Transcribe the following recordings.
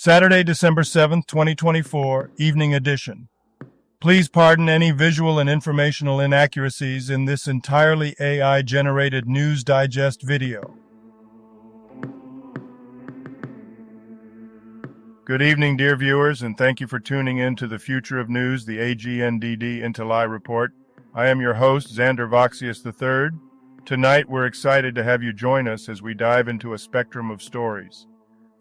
Saturday, December 7th, 2024, Evening Edition. Please pardon any visual and informational inaccuracies in this entirely AI-generated News Digest video. Good evening, dear viewers, and thank you for tuning in to the Future of News, the AGNDD IntelliReport. I am your host, Xander Voxius III. Tonight, we're excited to have you join us as we dive into a spectrum of stories.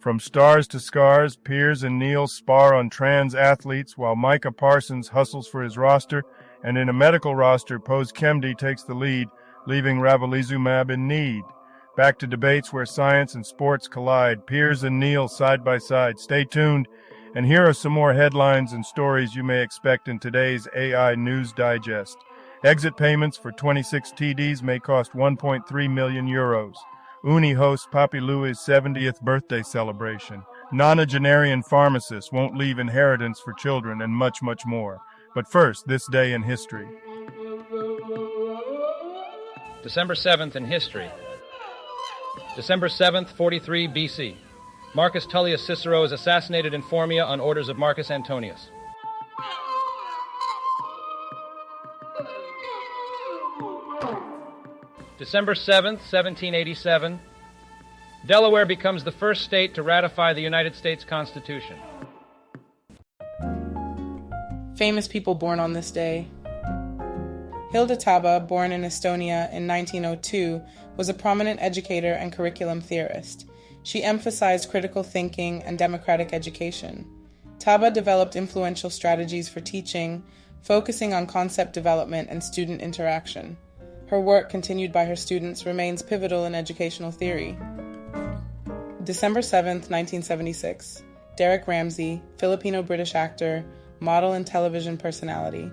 From stars to scars, Piers and Neil spar on trans athletes while Micah Parsons hustles for his roster, and in a medical roster, Pose Kemdi takes the lead, leaving ravulizumab in need. Back to debates where science and sports collide, Piers and Neil side by side. Stay tuned, and here are some more headlines and stories you may expect in today's AI News Digest. Exit payments for 26 TDs may cost 1.3 million euros. Uni hosts Papi Louis' 70th birthday celebration. Nonagenarian pharmacists won't leave inheritance for children, and much, much more. But first, this day in history. December 7th in history. December 7th, 43 BC. Marcus Tullius Cicero is assassinated in Formia on orders of Marcus Antonius. December 7th, 1787, Delaware becomes the first state to ratify the United States Constitution. Famous people born on this day. Hilda Taba, born in Estonia in 1902, was a prominent educator and curriculum theorist. She emphasized critical thinking and democratic education. Taba developed influential strategies for teaching, focusing on concept development and student interaction. Her work, continued by her students, remains pivotal in educational theory. December 7th, 1976. Derek Ramsey, Filipino-British actor, model and television personality.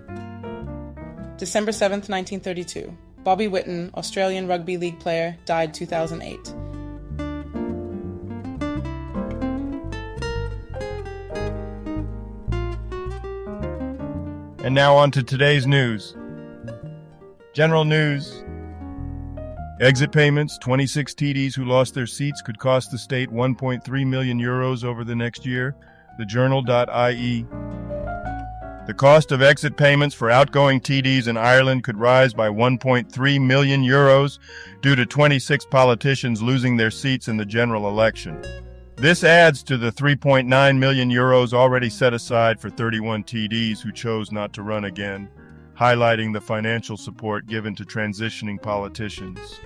December 7th, 1932. Bobby Whitten, Australian rugby league player, died 2008. And now on to today's news. General news. Exit payments, 26 TDs who lost their seats could cost the state 1.3 million euros over the next year, thejournal.ie. The cost of exit payments for outgoing TDs in Ireland could rise by 1.3 million euros due to 26 politicians losing their seats in the general election. This adds to the 3.9 million euros already set aside for 31 TDs who chose not to run again, highlighting the financial support given to transitioning politicians.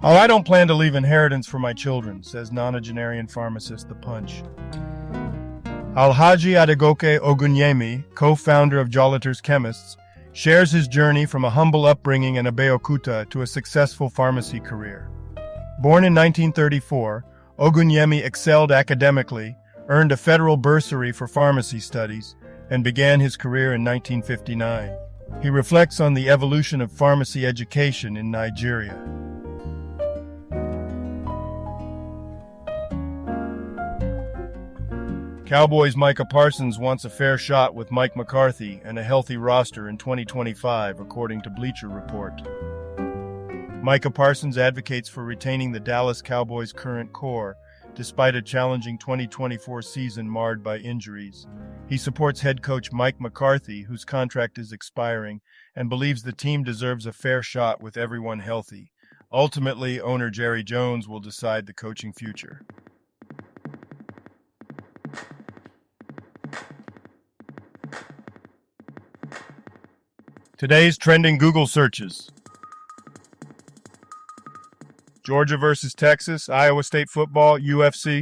Oh, I don't plan to leave inheritance for my children, says nonagenarian pharmacist The Punch. Alhaji Adegoke Ogunyemi, co-founder of Joliter's Chemists, shares his journey from a humble upbringing in Abeokuta to a successful pharmacy career. Born in 1934, Ogunyemi excelled academically, earned a federal bursary for pharmacy studies, and began his career in 1959. He reflects on the evolution of pharmacy education in Nigeria. Cowboys' Micah Parsons wants a fair shot with Mike McCarthy and a healthy roster in 2025, according to Bleacher Report. Micah Parsons advocates for retaining the Dallas Cowboys' current core, despite a challenging 2024 season marred by injuries. He supports head coach Mike McCarthy, whose contract is expiring, and believes the team deserves a fair shot with everyone healthy. Ultimately, owner Jerry Jones will decide the coaching future. Today's trending Google searches. Georgia versus Texas, Iowa State football, UFC.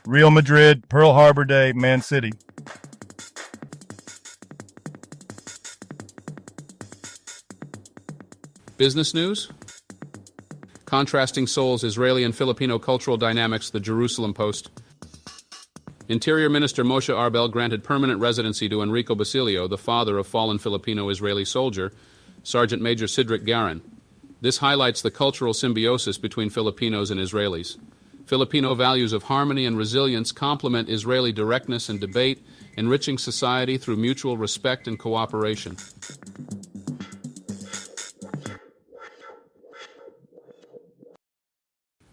Real Madrid, Pearl Harbor Day, Man City. Business news? Contrasting Souls, Israeli and Filipino Cultural Dynamics, The Jerusalem Post. Interior Minister Moshe Arbel granted permanent residency to Enrico Basilio, the father of fallen Filipino-Israeli soldier, Sergeant Major Sidric Garin. This highlights the cultural symbiosis between Filipinos and Israelis. Filipino values of harmony and resilience complement Israeli directness and debate, enriching society through mutual respect and cooperation.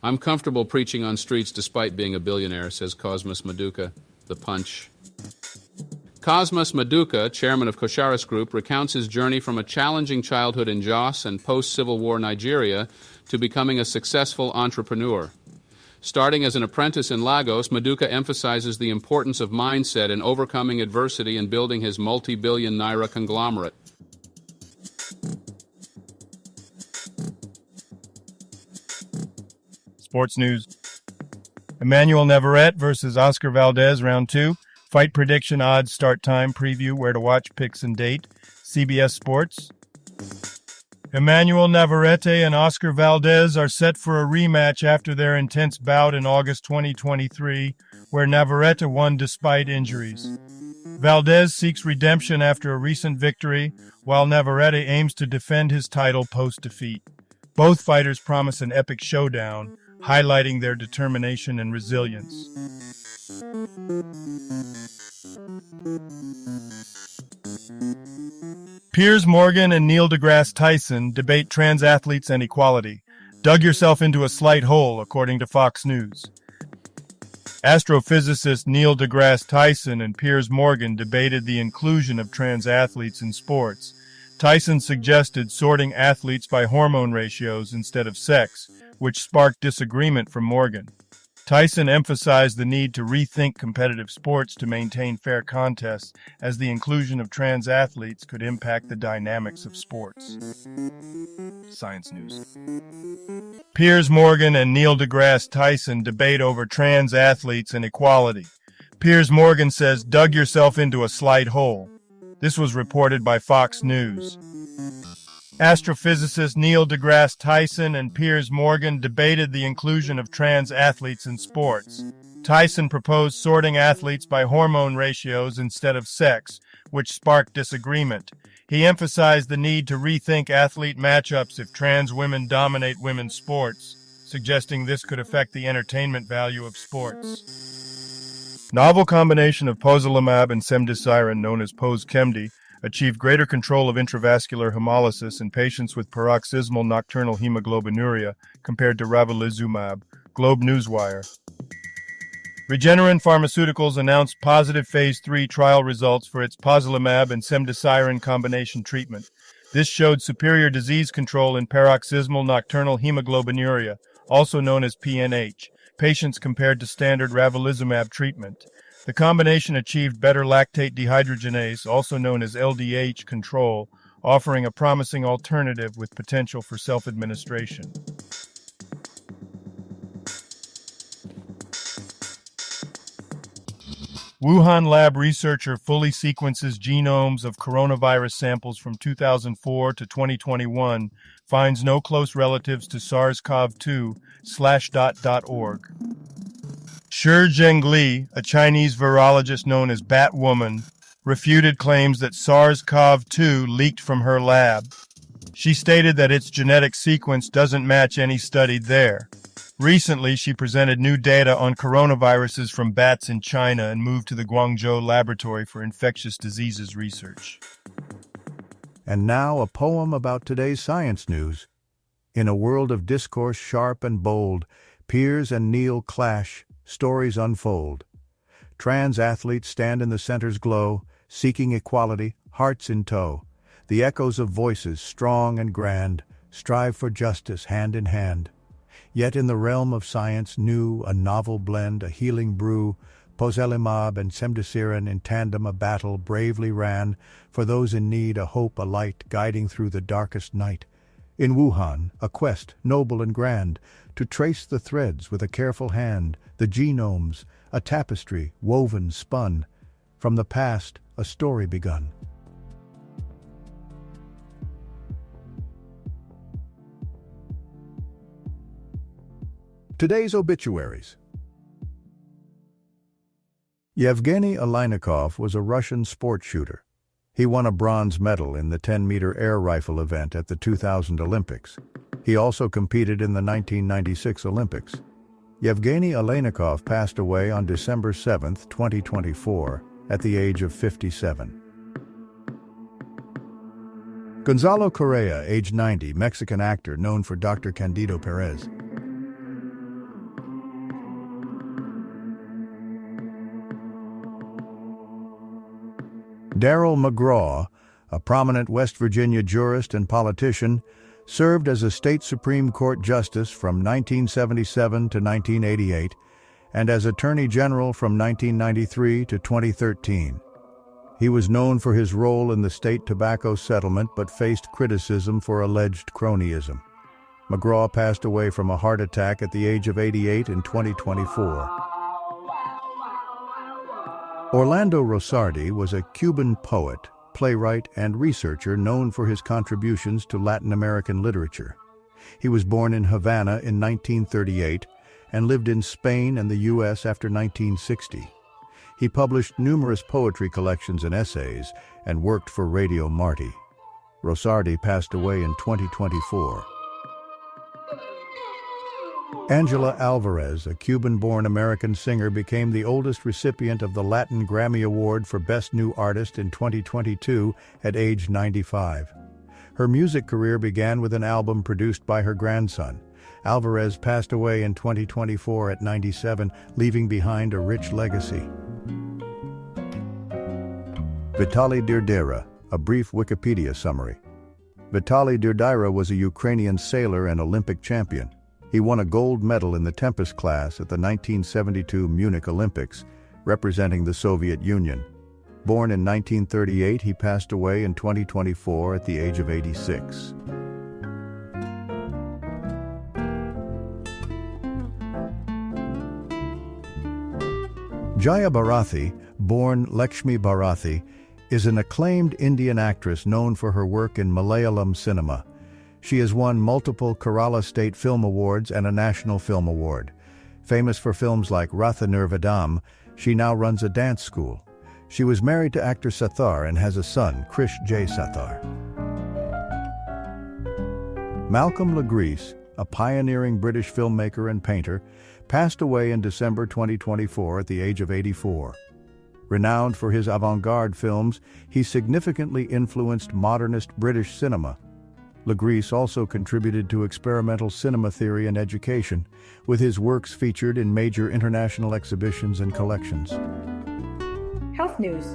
I'm comfortable preaching on streets despite being a billionaire, says Cosmas Maduka, The Punch. Cosmas Maduka, chairman of Kosharis Group, recounts his journey from a challenging childhood in Jos and post-Civil War Nigeria to becoming a successful entrepreneur. Starting as an apprentice in Lagos, Maduka emphasizes the importance of mindset in overcoming adversity and building his multi-billion naira conglomerate. Sports news. Emmanuel Navarrete versus Oscar Valdez, round 2. Fight prediction, odds, start time, preview, where to watch, picks, and date. CBS Sports. Emmanuel Navarrete and Oscar Valdez are set for a rematch after their intense bout in August 2023, where Navarrete won despite injuries. Valdez seeks redemption after a recent victory, while Navarrete aims to defend his title post-defeat. Both fighters promise an epic showdown, highlighting their determination and resilience. Piers Morgan and Neil deGrasse Tyson debate trans athletes and equality. Dug yourself into a slight hole, according to Fox News. Astrophysicist Neil deGrasse Tyson and Piers Morgan debated the inclusion of trans athletes in sports. Tyson suggested sorting athletes by hormone ratios instead of sex, which sparked disagreement from Morgan. Tyson emphasized the need to rethink competitive sports to maintain fair contests, as the inclusion of trans athletes could impact the dynamics of sports. Science news. Piers Morgan and Neil deGrasse Tyson debate over trans athletes and equality. Piers Morgan says, "Dug yourself into a slight hole." This was reported by Fox News. Astrophysicist Neil deGrasse Tyson and Piers Morgan debated the inclusion of trans athletes in sports. Tyson proposed sorting athletes by hormone ratios instead of sex, which sparked disagreement. He emphasized the need to rethink athlete matchups if trans women dominate women's sports, suggesting this could affect the entertainment value of sports. Novel combination of pozelimab and cemdisiran, known as POS-CHEMD, achieved greater control of intravascular hemolysis in patients with paroxysmal nocturnal hemoglobinuria compared to ravulizumab. Globe Newswire. Regeneron Pharmaceuticals announced positive Phase 3 trial results for its pozelimab and cemdisiran combination treatment. This showed superior disease control in paroxysmal nocturnal hemoglobinuria, also known as PNH, patients compared to standard ravulizumab treatment. The combination achieved better lactate dehydrogenase, also known as LDH, control, offering a promising alternative with potential for self-administration. Wuhan lab researcher fully sequences genomes of coronavirus samples from 2004 to 2021, finds no close relatives to SARS-CoV-2/.org. Shi Zhengli, a Chinese virologist known as Batwoman, refuted claims that SARS-CoV-2 leaked from her lab. She stated that its genetic sequence doesn't match any studied there. Recently, she presented new data on coronaviruses from bats in China and moved to the Guangzhou Laboratory for Infectious Diseases Research. And now a poem about today's science news. In a world of discourse sharp and bold, Piers and Neil clash, stories unfold. Trans athletes stand in the center's glow, seeking equality, hearts in tow. The echoes of voices, strong and grand, strive for justice hand in hand. Yet in the realm of science new, a novel blend, a healing brew, pozelimab and cemdisiran in tandem a battle bravely ran, for those in need a hope, a light, guiding through the darkest night. In Wuhan, a quest, noble and grand, to trace the threads with a careful hand, the genomes, a tapestry, woven, spun. From the past, a story begun. Today's obituaries. Yevgeny Aleynikov was a Russian sport shooter. He won a bronze medal in the 10-meter air rifle event at the 2000 Olympics. He also competed in the 1996 Olympics. Yevgeny Aleynikov passed away on December 7, 2024, at the age of 57. Gonzalo Correa, age 90, Mexican actor known for Dr. Candido Perez. Darrell McGraw, a prominent West Virginia jurist and politician, served as a state Supreme Court justice from 1977 to 1988 and as Attorney General from 1993 to 2013. He was known for his role in the state tobacco settlement but faced criticism for alleged cronyism. McGraw passed away from a heart attack at the age of 88 in 2024. Orlando Rosardi was a Cuban poet, playwright, and researcher known for his contributions to Latin American literature. He was born in Havana in 1938 and lived in Spain and the U.S. after 1960. He published numerous poetry collections and essays and worked for Radio Marti. Rosardi passed away in 2024. Angela Alvarez, a Cuban-born American singer, became the oldest recipient of the Latin Grammy Award for Best New Artist in 2022 at age 95. Her music career began with an album produced by her grandson. Alvarez passed away in 2024 at 97, leaving behind a rich legacy. Vitaly Derdera, a brief Wikipedia summary. Vitaly Derdera was a Ukrainian sailor and Olympic champion. He won a gold medal in the Tempest class at the 1972 Munich Olympics, representing the Soviet Union. Born in 1938, he passed away in 2024 at the age of 86. Jaya Bharathi, born Lakshmi Bharathi, is an acclaimed Indian actress known for her work in Malayalam cinema. She has won multiple Kerala State Film Awards and a National Film Award. Famous for films like Ratha Nirvadam, she now runs a dance school. She was married to actor Sathar and has a son, Krish J. Sathar. Malcolm Legreese, a pioneering British filmmaker and painter, passed away in December 2024 at the age of 84. Renowned for his avant-garde films, he significantly influenced modernist British cinema. Legreese also contributed to experimental cinema theory and education, with his works featured in major international exhibitions and collections. Health news.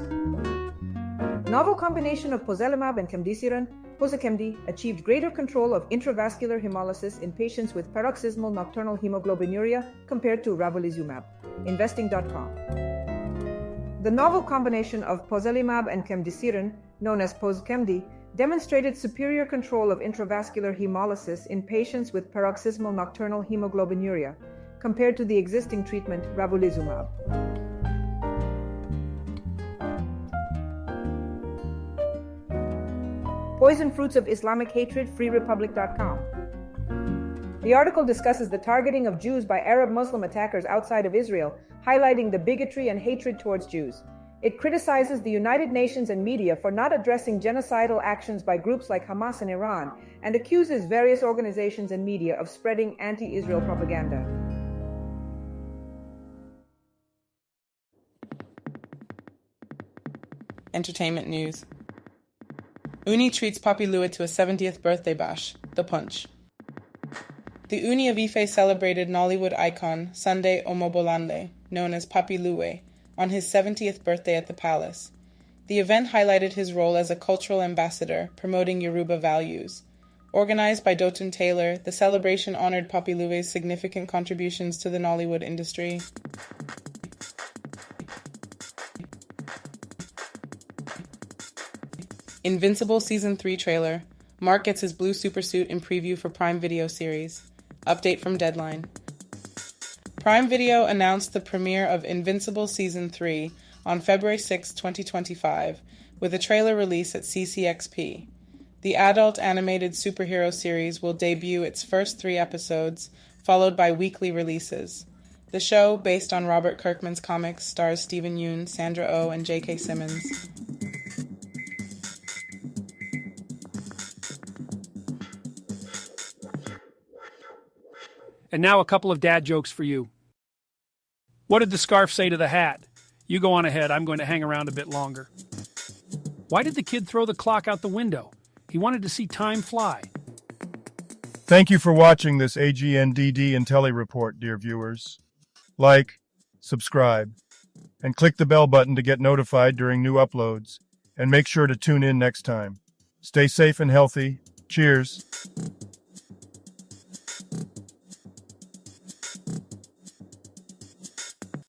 Novel combination of pozelimab and cemdisiran, Pozakemdi, achieved greater control of intravascular hemolysis in patients with paroxysmal nocturnal hemoglobinuria compared to ravulizumab. Investing.com. The novel combination of pozelimab and cemdisiran, known as Pozakemdi, demonstrated superior control of intravascular hemolysis in patients with paroxysmal nocturnal hemoglobinuria compared to the existing treatment ravulizumab. Poison Fruits of Islamic Hatred, freerepublic.com. The article discusses the targeting of Jews by Arab Muslim attackers outside of Israel, highlighting the bigotry and hatred towards Jews. It criticizes the United Nations and media for not addressing genocidal actions by groups like Hamas in Iran, and accuses various organizations and media of spreading anti-Israel propaganda. Entertainment news. Uni treats Papi Louie to a 70th birthday bash, The Punch. The Uni of Ife celebrated Nollywood icon Sunday Omobolande, known as Papi Louie, on his 70th birthday at the palace. The event highlighted his role as a cultural ambassador, promoting Yoruba values. Organized by Dotun Taylor, the celebration honored Papi Louie's significant contributions to the Nollywood industry. Invincible Season 3 trailer. Mark gets his blue supersuit in preview for Prime Video series. Update from Deadline. Prime Video announced the premiere of Invincible Season 3 on February 6, 2025, with a trailer release at CCXP. The adult animated superhero series will debut its first 3 episodes, followed by weekly releases. The show, based on Robert Kirkman's comics, stars Stephen Yeun, Sandra Oh, and J.K. Simmons. And now a couple of dad jokes for you. What did the scarf say to the hat? You go on ahead. I'm going to hang around a bit longer. Why did the kid throw the clock out the window? He wanted to see time fly. Thank you for watching this AGNDD IntelliReport, dear viewers. Like, subscribe, and click the bell button to get notified during new uploads. And make sure to tune in next time. Stay safe and healthy. Cheers.